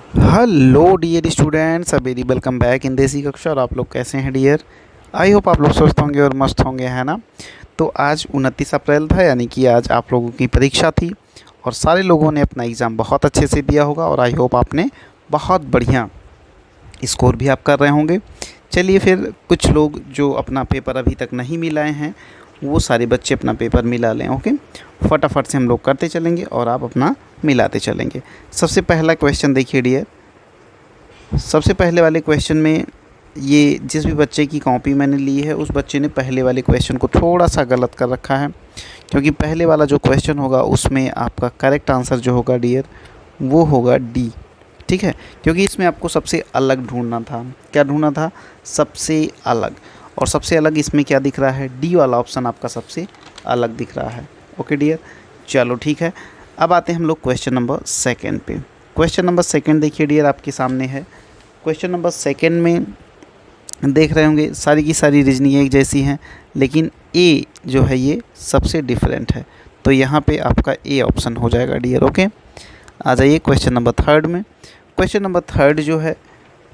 Hello dear students, a very welcome back in Desi Kaksha. और आप लोग कैसे हैं डियर? आई होप आप लोग स्वस्थ होंगे और मस्त होंगे, है ना। तो आज 29 अप्रैल था, यानी कि आज आप लोगों की परीक्षा थी और सारे लोगों ने अपना एग्ज़ाम बहुत अच्छे से दिया होगा और आई होप आपने बहुत बढ़िया स्कोर भी आप कर रहे होंगे। चलिए फिर कुछ लोग जो अपना पेपर अभी तक नहीं मिलाए हैं वो सारे बच्चे अपना पेपर मिला लें। ओके, फटाफट से हम लोग करते चलेंगे और आप अपना मिलाते चलेंगे। सबसे पहला क्वेश्चन देखिए डियर। सबसे पहले वाले क्वेश्चन में ये जिस भी बच्चे की कॉपी मैंने ली है उस बच्चे ने पहले वाले क्वेश्चन को थोड़ा सा गलत कर रखा है, क्योंकि पहले वाला जो क्वेश्चन होगा उसमें आपका करेक्ट आंसर जो होगा डियर वो होगा डी। ठीक है, क्योंकि इसमें आपको सबसे अलग ढूंढना था। क्या ढूंढना था? सबसे अलग। और सबसे अलग इसमें क्या दिख रहा है? डी वाला ऑप्शन आपका सबसे अलग दिख रहा है। ओके डियर, चलो ठीक है। अब आते हैं हम लोग क्वेश्चन नंबर सेकेंड पे। क्वेश्चन नंबर सेकेंड देखिए डियर, आपके सामने है। क्वेश्चन नंबर सेकेंड में देख रहे होंगे सारी की सारी रीजनिंग एक जैसी हैं, लेकिन ए जो है ये सबसे डिफरेंट है। तो यहाँ पे आपका ए ऑप्शन हो जाएगा डियर। ओके, आ जाइए क्वेश्चन नंबर थर्ड में। क्वेश्चन नंबर थर्ड जो है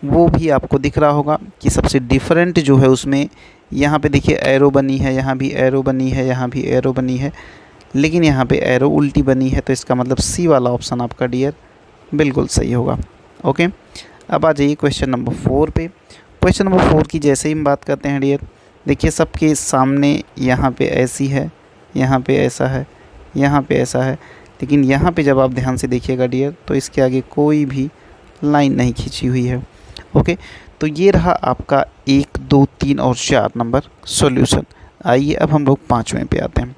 वो भी आपको दिख रहा होगा कि सबसे डिफरेंट जो है उसमें यहाँ पे देखिए एरो बनी है, यहाँ भी एरो बनी है, यहाँ भी एरो बनी है, लेकिन यहाँ पे एरो उल्टी बनी है। तो इसका मतलब सी वाला ऑप्शन आपका डियर बिल्कुल सही होगा। ओके, अब आ जाइए क्वेश्चन नंबर फोर पे। क्वेश्चन नंबर फोर की जैसे ही हम बात करते हैं डियर, देखिए सबके सामने यहाँ पे ऐसी है, यहाँ पे ऐसा है, यहाँ पे ऐसा है, लेकिन यहाँ पे जब आप ध्यान से देखिएगा डियर तो इसके आगे कोई भी लाइन नहीं खींची हुई है। ओके, तो ये रहा आपका 1, 2, 3 और 4 नंबर सॉल्यूशन। आइए अब हम लोग पाँचवें पे आते हैं।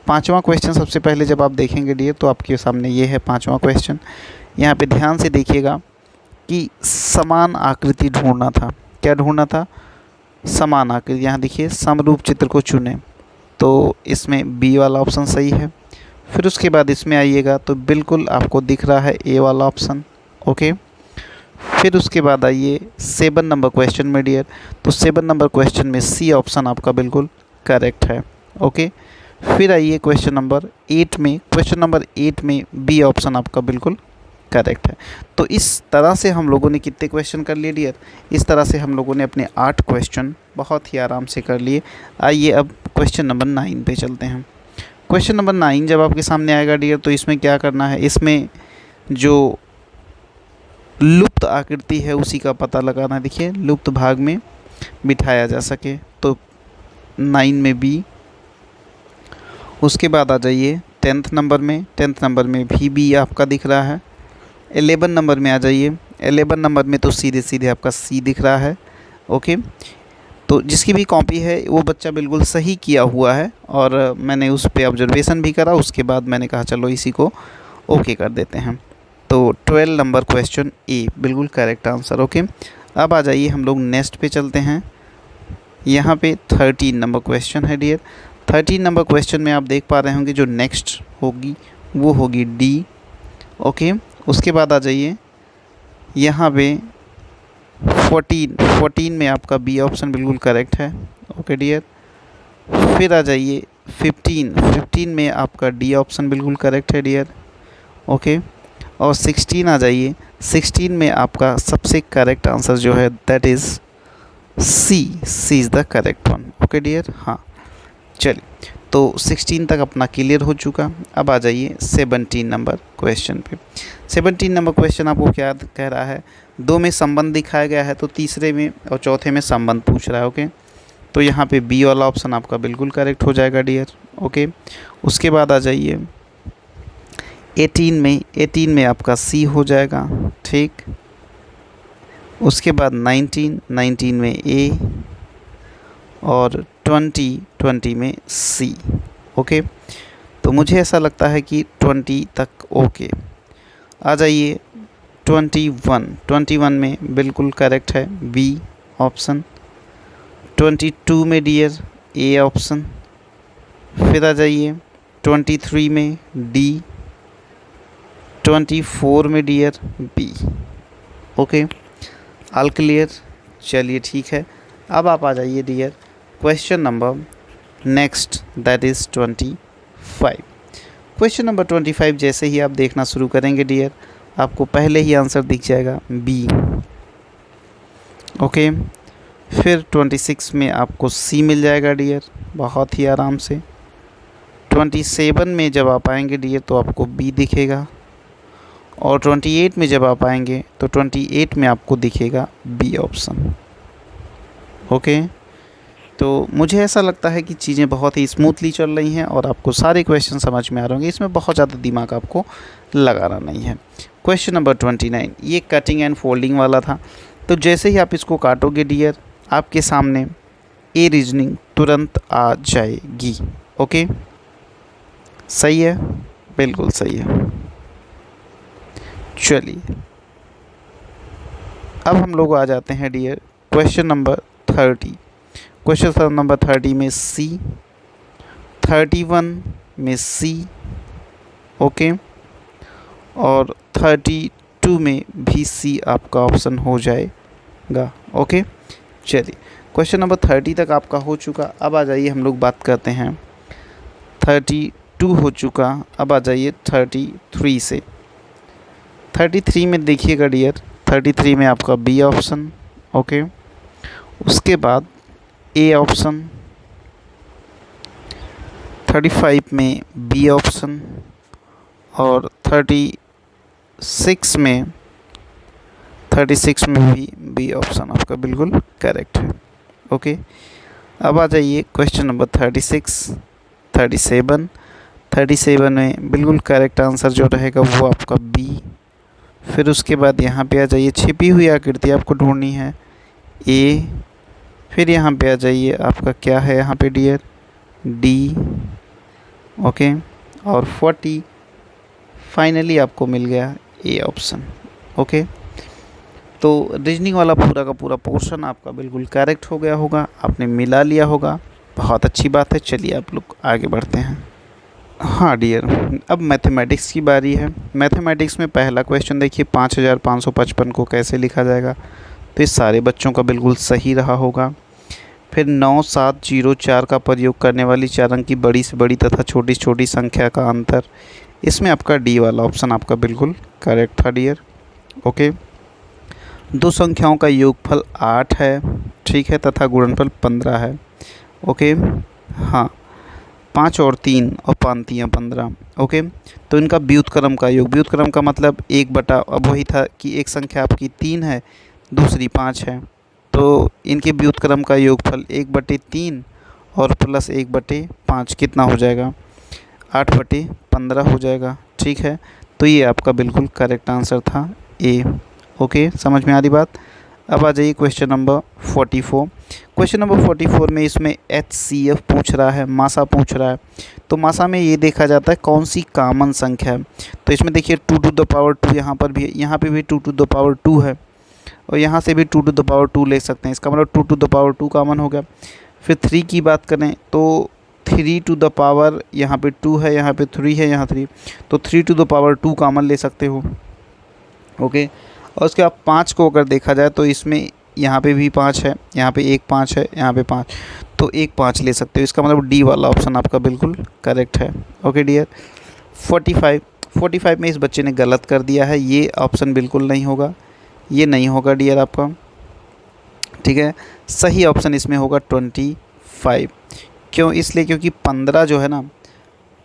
पाँचवा क्वेश्चन सबसे पहले जब आप देखेंगे डियर तो आपके सामने ये है पाँचवा क्वेश्चन। यहाँ पे ध्यान से देखिएगा कि समान आकृति ढूंढना था। क्या ढूंढना था? समान आकृति। यहाँ देखिए समरूप चित्र को चुनें, तो इसमें बी वाला ऑप्शन सही है। फिर उसके बाद इसमें आइएगा तो बिल्कुल आपको दिख रहा है ए वाला ऑप्शन। ओके, फिर उसके बाद आइए 7 नंबर क्वेश्चन में डियर, तो 7 नंबर क्वेश्चन में सी ऑप्शन आपका बिल्कुल करेक्ट है। ओके, फिर आइए क्वेश्चन नंबर 8 में। क्वेश्चन नंबर 8 में बी ऑप्शन आपका बिल्कुल करेक्ट है। तो इस तरह से हम लोगों ने कितने क्वेश्चन कर लिए डियर? इस तरह से हम लोगों ने अपने 8 क्वेश्चन बहुत ही आराम से कर लिए। आइए अब क्वेश्चन नंबर 9 पे चलते हैं। क्वेश्चन नंबर 9 जब आपके सामने आएगा डियर तो इसमें क्या करना है? इसमें जो लुप्त आकृति है उसी का पता लगाना है। देखिए लुप्त भाग में बिठाया जा सके, तो 9 में बी। उसके बाद आ जाइए 10th नंबर में। 10th नंबर में भी बी आपका दिख रहा है। 11 नंबर में आ जाइए। 11 नंबर में तो सीधे सीधे आपका सी दिख रहा है। ओके, तो जिसकी भी कॉपी है वो बच्चा बिल्कुल सही किया हुआ है और मैंने उस पर ऑब्जर्वेशन भी करा। उसके बाद मैंने कहा चलो इसी को ओके कर देते हैं। तो 12 नंबर क्वेश्चन ए बिल्कुल करेक्ट आंसर। ओके, अब आ जाइए हम लोग नेक्स्ट पे चलते हैं। यहाँ पे 13 नंबर क्वेश्चन है डियर। 13 नंबर क्वेश्चन में आप देख पा रहे होंगे जो नेक्स्ट होगी वो होगी डी। ओके, उसके बाद आ जाइए यहाँ पे 14 में आपका बी ऑप्शन बिल्कुल करेक्ट है। ओके डियर, फिर आ जाइए 15 में आपका डी ऑप्शन बिल्कुल करेक्ट है डियर। ओके, और 16 आ जाइए। 16 में आपका सबसे करेक्ट आंसर जो है that is C is the correct one. Okay dear, हाँ चलिए, तो 16 तक अपना क्लियर हो चुका। अब आ जाइए 17 नंबर क्वेश्चन पे। 17 नंबर क्वेश्चन आपको क्या कह रहा है? 2 में संबंध दिखाया गया है, तो तीसरे में और चौथे में संबंध पूछ रहा है। ओके, तो यहाँ पे बी वाला ऑप्शन आपका बिल्कुल करेक्ट हो जाएगा डियर। ओके, उसके बाद आ जाइए 18 में आपका सी हो जाएगा। ठीक, उसके बाद 19 में ए और 20 में सी। ओके, तो मुझे ऐसा लगता है कि 20 तक ओके। आ जाइए 21 में बिल्कुल करेक्ट है बी ऑप्शन। 22 में डियर ए ऑप्शन। फिर आ जाइए 23 में डी। 24 में dear B. Okay, all clear? चलिए ठीक है। अब आप आ जाइए dear question number next that is 25। Question number 25 जैसे ही आप देखना शुरू करेंगे डियर आपको पहले ही आंसर दिख जाएगा बी। ओके, फिर 26 में आपको सी मिल जाएगा डियर, बहुत ही आराम से। 27 में जब आप आएंगे डियर तो आपको बी दिखेगा, और 28 में जब आप आएंगे तो 28 में आपको दिखेगा बी ऑप्शन। ओके, तो मुझे ऐसा लगता है कि चीज़ें बहुत ही स्मूथली चल रही हैं और आपको सारे क्वेश्चन समझ में आ रहे होंगे, इसमें बहुत ज़्यादा दिमाग आपको लगाना नहीं है। क्वेश्चन नंबर 29, ये कटिंग एंड फोल्डिंग वाला था। तो जैसे ही आप इसको काटोगे डियर, आपके सामने ए रीजनिंग तुरंत आ जाएगी। ओके, सही है, बिल्कुल सही है। चलिए अब हम लोग आ जाते हैं dear question number 30। Question number 30 में सी, 31 में सी, ओके, और 32 में भी सी आपका ऑप्शन हो जाएगा। ओके, चलिए क्वेश्चन नंबर 30 तक आपका हो चुका। अब आ जाइए हम लोग बात करते हैं 32 हो चुका। अब आ जाइए 33 से। 33 में देखिएगा डियर, 33 में आपका बी ऑप्शन। ओके, उसके बाद ए ऑप्शन, 35 में बी ऑप्शन, और 36 में भी बी ऑप्शन आपका बिल्कुल करेक्ट है। ओके, अब आ जाइए क्वेश्चन नंबर 36, 37 में बिल्कुल करेक्ट आंसर जो रहेगा वो आपका बी। फिर उसके बाद यहाँ पे आ जाइए, छिपी हुई आकृति आपको ढूंढनी है, ए। फिर यहाँ पे आ जाइए, आपका क्या है यहाँ पे डियर, डी। ओके, और 40 फाइनली आपको मिल गया ए ऑप्शन। ओके, तो रीजनिंग वाला पूरा का पूरा पोर्शन आपका बिल्कुल करेक्ट हो गया होगा, आपने मिला लिया होगा, बहुत अच्छी बात है। चलिए आप लोग आगे बढ़ते हैं। हाँ डियर, अब मैथमेटिक्स की बारी है। मैथमेटिक्स में पहला क्वेश्चन देखिए, 5555 को कैसे लिखा जाएगा। तो ये सारे बच्चों का बिल्कुल सही रहा होगा। फिर 9704 का प्रयोग करने वाली 4 अंक की बड़ी से बड़ी तथा छोटी से छोटी संख्या का अंतर, इसमें आपका डी वाला ऑप्शन आपका बिल्कुल करेक्ट था डियर। ओके, दो संख्याओं का योगफल 8 है, ठीक है, तथा गुणनफल 15 है। ओके, हाँ, 5 और 3 और 5 3 15। ओके, तो इनका व्युत्क्रम का योग, व्युत्क्रम का मतलब 1/, अब वही था कि एक संख्या आपकी 3 है, दूसरी 5 है, तो इनके व्युत्क्रम का योगफल 1/3 और प्लस 1/5 कितना हो जाएगा, 8/15 हो जाएगा। ठीक है, तो ये आपका बिल्कुल करेक्ट आंसर था ए। ओके, समझ में आ रही बात। अब आ जाइए क्वेश्चन नंबर 44। क्वेश्चन नंबर 44 में इसमें HCF पूछ रहा है, मासा पूछ रहा है। तो मासा में ये देखा जाता है कौन सी कॉमन संख्या है। तो इसमें देखिए 2 to the power 2 यहाँ पर भी है, यहाँ पे भी 2 to the power 2 है, और यहाँ से भी 2 to the power 2 ले सकते हैं। इसका मतलब 2 to the power 2 कॉमन हो गया। फिर 3 की बात करें तो 3 to the power यहाँ पे 2 है, यहाँ पे 3 है, यहाँ 3, तो 3 to the power 2 कॉमन ले सकते हो। ओके, और उसके बाद 5 को अगर देखा जाए तो इसमें यहाँ पे भी 5 है, यहाँ पे एक 5 है, यहाँ पे 5, तो एक 5 ले सकते हो। इसका मतलब डी वाला ऑप्शन आपका बिल्कुल करेक्ट है। ओके डियर, 45 में इस बच्चे ने गलत कर दिया है, ये ऑप्शन बिल्कुल नहीं होगा, ये नहीं होगा डियर आपका। ठीक है, सही ऑप्शन इसमें होगा 25। क्यों, इसलिए क्योंकि 15 जो है ना,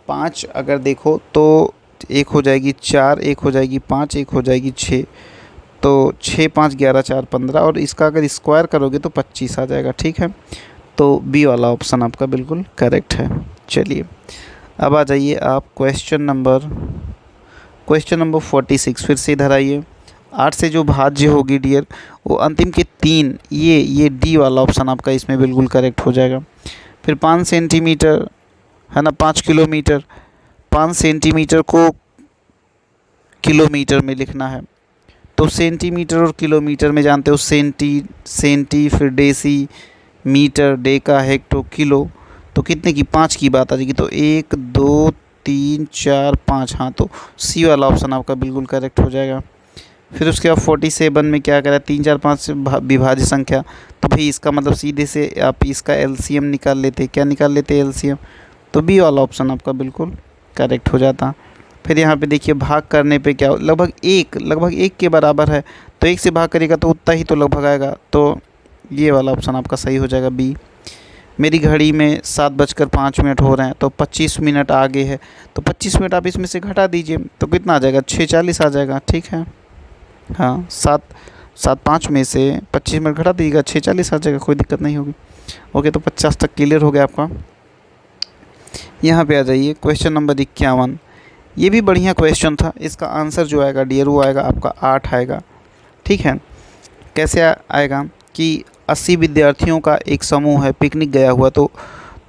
5 अगर देखो तो एक हो जाएगी 4, एक हो जाएगी 5, एक हो जाएगी 6, तो 6 5 11 4 15, और इसका अगर स्क्वायर करोगे तो 25 आ जाएगा। ठीक है, तो बी वाला ऑप्शन आपका बिल्कुल करेक्ट है। चलिए अब आ जाइए आप क्वेश्चन नंबर 46। फिर से इधर आइए। 8 से जो भाज्य होगी डियर, वो अंतिम के 3, ये डी वाला ऑप्शन आपका इसमें बिल्कुल करेक्ट हो जाएगा। फिर 5 सेंटीमीटर है ना, 5 किलोमीटर, 5 सेंटीमीटर को किलोमीटर में लिखना है, तो सेंटीमीटर और किलोमीटर में जानते हो, सेंटी फिर deci, meter, deca, hecto, kilo, तो कितने की 5 की बात आ जाएगी। तो 1 2 3 4 5, हाँ, तो सी वाला ऑप्शन आपका बिल्कुल करेक्ट हो जाएगा। फिर उसके बाद 47 में क्या करा, 3 4 5 से विभाज्य संख्या, तो भाई इसका मतलब सीधे से आप इसका एलसीएम निकाल लेते। क्या निकाल लेते एलसीएम, तो बी वाला ऑप्शन आपका बिल्कुल करेक्ट हो जाता। फिर यहाँ पे देखिए भाग करने पे क्या लगभग एक के बराबर है, तो एक से भाग करेगा तो उतना ही तो लगभग आएगा, तो ये वाला ऑप्शन आपका सही हो जाएगा बी। मेरी घड़ी में 7:05 हो रहे हैं, तो 25 मिनट आगे है, तो 25 मिनट आप इसमें से घटा दीजिए तो कितना आ जाएगा, 6:40 आ जाएगा। ठीक है, हाँ 7:05 में से 25 मिनट घटा दीजिएगा, 6:40 आ जाएगा, कोई दिक्कत नहीं होगी। ओके, तो 50 तक क्लियर हो गया आपका। यहाँ पे आ जाइए क्वेश्चन नंबर 51। ये भी बढ़िया क्वेश्चन था, इसका आंसर जो आएगा डियर वो आएगा आपका 8 आएगा। ठीक है, कैसे आएगा कि 80 विद्यार्थियों का एक समूह है, पिकनिक गया हुआ, तो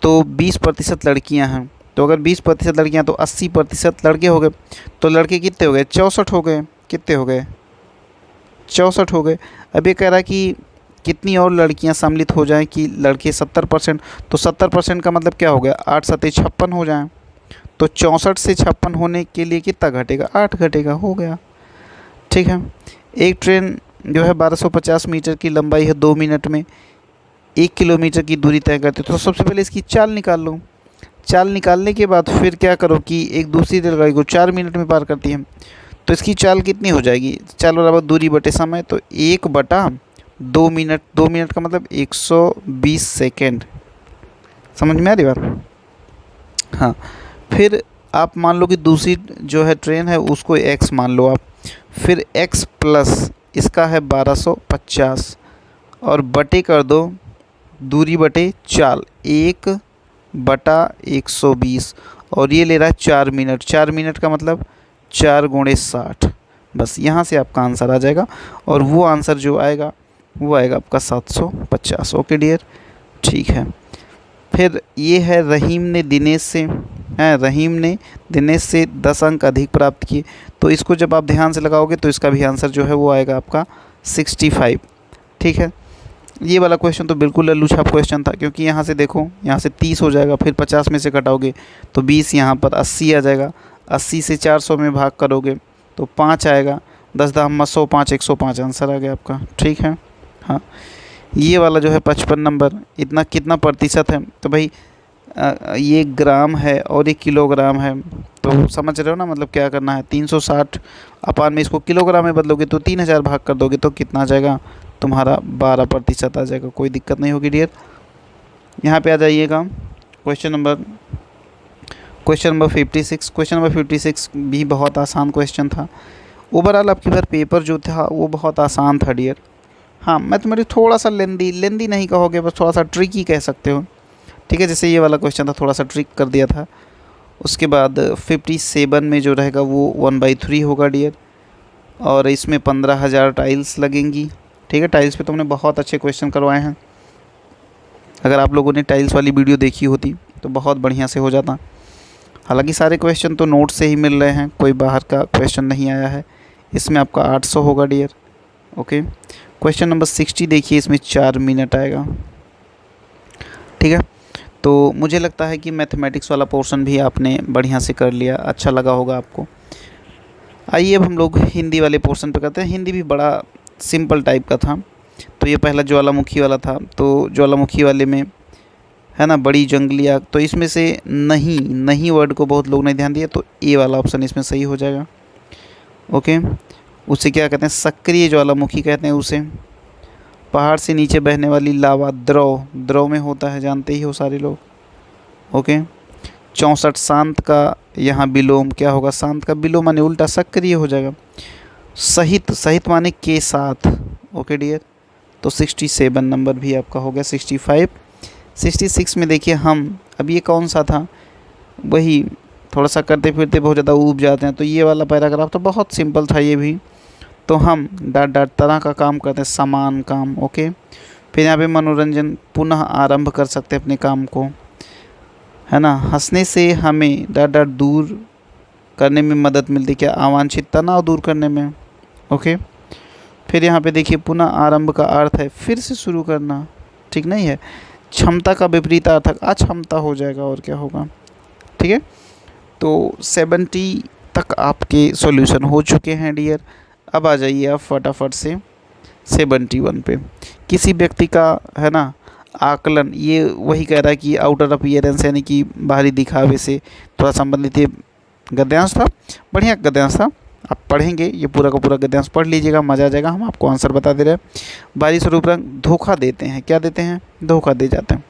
20% लड़कियां हैं, तो अगर 20% लड़कियां तो 80% लड़के हो गए, तो लड़के कितने हो गए, 64 हो गए। कितने हो गए, 64 हो गए। अब ये कह रहा है कि कितनी और लड़कियां सम्मिलित हो जाएं कि लड़के 70%, तो 70% का मतलब क्या हो गया, 8 7 56 हो जाएं, तो 64 से 56 होने के लिए कितना घटेगा, 8 घटेगा, हो गया। ठीक है, एक ट्रेन जो है 1250 मीटर की लंबाई है, 2 मिनट में 1 किलोमीटर की दूरी तय करती है, तो सबसे पहले इसकी चाल निकाल लो। चाल निकालने के बाद फिर क्या करो कि एक दूसरी रेलगाड़ी को 4 मिनट में पार करती है, तो इसकी चाल कितनी हो जाएगी, चाल बराबर दूरी बटे समय, तो 1/2 मिनट। 2 मिनट का मतलब 120 सेकेंड। समझ में आ रही बात? हाँ, फिर आप मान लो कि दूसरी जो है ट्रेन है उसको x मान लो आप, फिर x प्लस इसका है 1250 और बटे कर दो दूरी बटे चाल, 1/120, और ये ले रहा है 4 मिनट। 4 मिनट का मतलब 4 × 60। बस यहाँ से आपका आंसर आ जाएगा, और वो आंसर जो आएगा वो आएगा आपका 750। ओके डियर, ठीक है। फिर ये है रहीम ने दिनेश से 10 अंक अधिक प्राप्त किए, तो इसको जब आप ध्यान से लगाओगे तो इसका भी आंसर जो है वो आएगा आपका 65। ठीक है, ये वाला क्वेश्चन तो बिल्कुल लल्लू छाप क्वेश्चन था, क्योंकि यहाँ से देखो, यहाँ से 30 हो जाएगा, फिर 50 में से घटाओगे तो 20, यहाँ पर 80 आ जाएगा, 80 से 400 में भाग करोगे तो 5 आएगा, 10 दाम 100, 5 105 आंसर आ गया आपका। ठीक है, हाँ। ये वाला जो है 55 नंबर, इतना कितना प्रतिशत है, तो भाई ये ग्राम है और ये किलोग्राम है, तो समझ रहे हो ना, मतलब क्या करना है, 360 अपान में इसको किलोग्राम में बदलोगे तो 3000 भाग कर दोगे तो कितना आ जाएगा तुम्हारा, 12% आ जाएगा। कोई दिक्कत नहीं होगी डियर। यहाँ पे आ जाइएगा क्वेश्चन नंबर 56। क्वेश्चन नंबर 56 भी बहुत आसान क्वेश्चन था। ओवरऑल आपकी बार पेपर जो था वो बहुत आसान था डियर। हाँ, मैं तुम्हारी थोड़ा सा लेंदी नहीं कहोगे, बस थोड़ा सा ट्रिकी कह सकते हो। ठीक है, जैसे ये वाला क्वेश्चन था, थोड़ा सा ट्रिक कर दिया था। उसके बाद 57 में जो रहेगा वो 1/3 होगा डियर, और इसमें 15,000 टाइल्स लगेंगी। ठीक है, टाइल्स पे तुमने बहुत अच्छे क्वेश्चन करवाए हैं। अगर आप लोगों ने टाइल्स वाली वीडियो देखी होती तो बहुत बढ़िया से हो जाता। हालांकि सारे क्वेश्चन तो नोट से ही मिल रहे हैं, कोई बाहर का क्वेश्चन नहीं आया है। इसमें आपका 800 होगा डियर। ओके, क्वेश्चन नंबर 60 देखिए, इसमें 4 मिनट आएगा। ठीक है, तो मुझे लगता है कि मैथमेटिक्स वाला पोर्शन भी आपने बढ़िया से कर लिया, अच्छा लगा होगा आपको। आइए अब हम लोग हिंदी वाले पोर्शन पे करते हैं। हिंदी भी बड़ा सिंपल टाइप का था। तो ये पहला ज्वालामुखी वाला था, तो ज्वालामुखी वाले में है ना बड़ी जंगली आग, तो इसमें से नहीं वर्ड को बहुत लोग ने ध्यान दिया, तो ए वाला ऑप्शन इसमें सही हो जाएगा। ओके, उसे क्या कहते हैं, सक्रिय ज्वालामुखी कहते हैं उसे। पहाड़ से नीचे बहने वाली लावा, द्रव में होता है, जानते ही हो सारे लोग। ओके, 64 शांत का यहाँ विलोम क्या होगा, शांत का विलोम माने उल्टा सक्रिय हो जाएगा। सहित माने के साथ। ओके डियर, तो 67 नंबर भी आपका हो गया। 65 66 में देखिए हम, अब ये कौन सा था, वही थोड़ा सा करते फिरते बहुत ज़्यादा ऊब जाते हैं, तो ये वाला पैराग्राफ तो बहुत सिंपल था ये भी। तो हम डाट तरह का काम करते हैं, समान काम। ओके, फिर यहाँ पे मनोरंजन, पुनः आरंभ कर सकते हैं अपने काम को, है ना। हंसने से हमें डाट दूर करने में मदद मिलती, क्या अवांछित तनाव दूर करने में। ओके, फिर यहाँ पे देखिए पुनः आरंभ का अर्थ है फिर से शुरू करना, ठीक नहीं है। क्षमता का विपरीत अर्थ अक्षमता हो जाएगा, और क्या होगा। ठीक है, तो 70 तक आपके सॉल्यूशन हो चुके हैं डियर। अब आ जाइए आप फटाफट से 71 पे। किसी व्यक्ति का है ना आकलन, ये वही कह रहा है कि आउटर अपीयरेंस यानी कि बाहरी दिखावे से थोड़ा संबंधित ये गद्यांश था, बढ़िया गद्यांश था। आप पढ़ेंगे ये पूरा का पूरा गद्यांश पढ़ लीजिएगा, मज़ा आ जाएगा। हम आपको आंसर बता दे रहे हैं। बारिश और उपरंग धोखा देते हैं, क्या देते हैं? धोखा दे जाते हैं।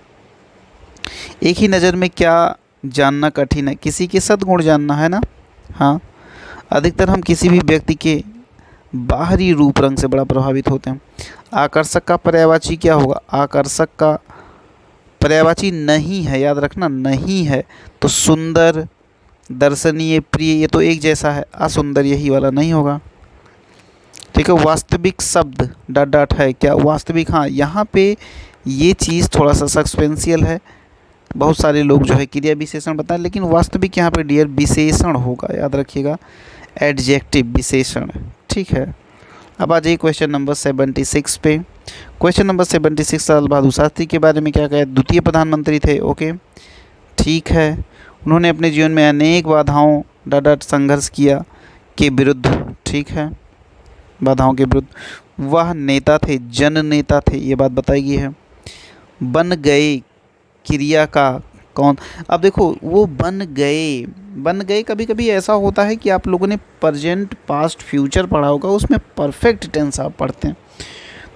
एक ही नज़र में क्या जानना कठिन है? किसी के सद्गुण जानना है ना। हाँ, अधिकतर हम किसी भी व्यक्ति के बाहरी रूप रंग से बड़ा प्रभावित होते हैं। आकर्षक का पर्यायवाची क्या होगा? आकर्षक का पर्यायवाची नहीं है, याद रखना, नहीं है तो सुंदर, दर्शनीय, प्रिय, ये तो एक जैसा है। असुंदर यही वाला नहीं होगा। ठीक है। वास्तविक शब्द डॉट डॉट है, क्या वास्तविक? हाँ, यहाँ पे ये चीज़ थोड़ा सा सस्पेंशियल है। बहुत सारे लोग जो है क्रिया विशेषण बताएं, लेकिन वास्तविक यहाँ पे डियर विशेषण होगा, याद रखिएगा, एडजेक्टिव विशेषण। ठीक है। अब आ जाइए क्वेश्चन नंबर 76 पे। क्वेश्चन नंबर 76 लाल बहादुर शास्त्री के बारे में क्या कहा? द्वितीय प्रधानमंत्री थे। ओके, ठीक है। उन्होंने अपने जीवन में अनेक बाधाओं डॉट डॉट संघर्ष किया के विरुद्ध। ठीक है, बाधाओं के विरुद्ध। वह नेता थे, जन नेता थे, ये बात बताई गई है। बन गए क्रिया का कौन? अब देखो, वो बन गए, बन गए, कभी कभी ऐसा होता है कि आप लोगों ने प्रेजेंट, पास्ट, फ्यूचर पढ़ा होगा, उसमें परफेक्ट टेंस आप पढ़ते हैं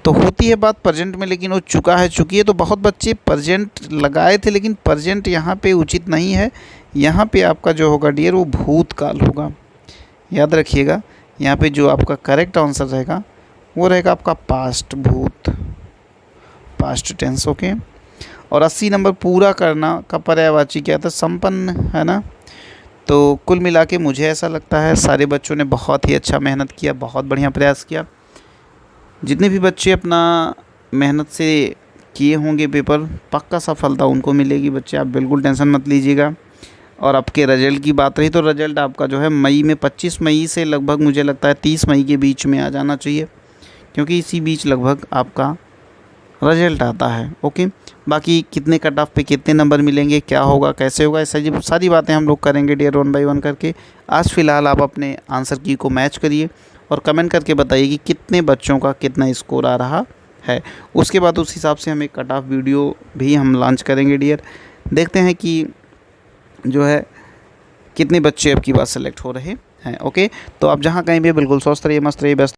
तो होती है बात प्रेजेंट में, लेकिन वो चुका है, चुकी है। तो बहुत बच्चे प्रेजेंट लगाए थे, लेकिन प्रेजेंट यहाँ पे उचित नहीं है। यहाँ पे आपका जो होगा डियर वो भूतकाल होगा, याद रखिएगा। यहाँ पे जो आपका करेक्ट आंसर रहेगा वो रहेगा आपका पास्ट, भूत, पास्ट टेंस। ओके। और 80 नंबर पूरा करना का पर्यायवाची क्या था? संपन्न, है ना। तो कुल मिला के मुझे ऐसा लगता है सारे बच्चों ने बहुत ही अच्छा मेहनत किया, बहुत बढ़िया प्रयास किया। जितने भी बच्चे अपना मेहनत से किए होंगे पेपर, पक्का सफलता उनको मिलेगी। बच्चे आप बिल्कुल टेंशन मत लीजिएगा। और आपके रिजल्ट की बात रही तो रिजल्ट आपका जो है मई में, 25 मई से लगभग मुझे लगता है 30 मई के बीच में आ जाना चाहिए, क्योंकि इसी बीच लगभग आपका रिजल्ट आता है। ओके। बाकी कितने कट ऑफ पे कितने नंबर मिलेंगे, क्या होगा, कैसे होगा, ऐसा सारी बातें हम लोग करेंगे डियर 1 बाय 1 करके। आज फ़िलहाल आप अपने आंसर की को मैच करिए और कमेंट करके बताइए कि कितने बच्चों का कितना स्कोर आ रहा है। उसके बाद उस हिसाब से हम एक कट ऑफ वीडियो भी हम लॉन्च करेंगे डियर। देखते हैं कि जो है कितने बच्चे अब की बात सेलेक्ट हो रहे हैं। ओके। तो आप जहाँ कहीं भी बिल्कुल स्वस्थ रहिए, मस्त रहिए, व्यस्त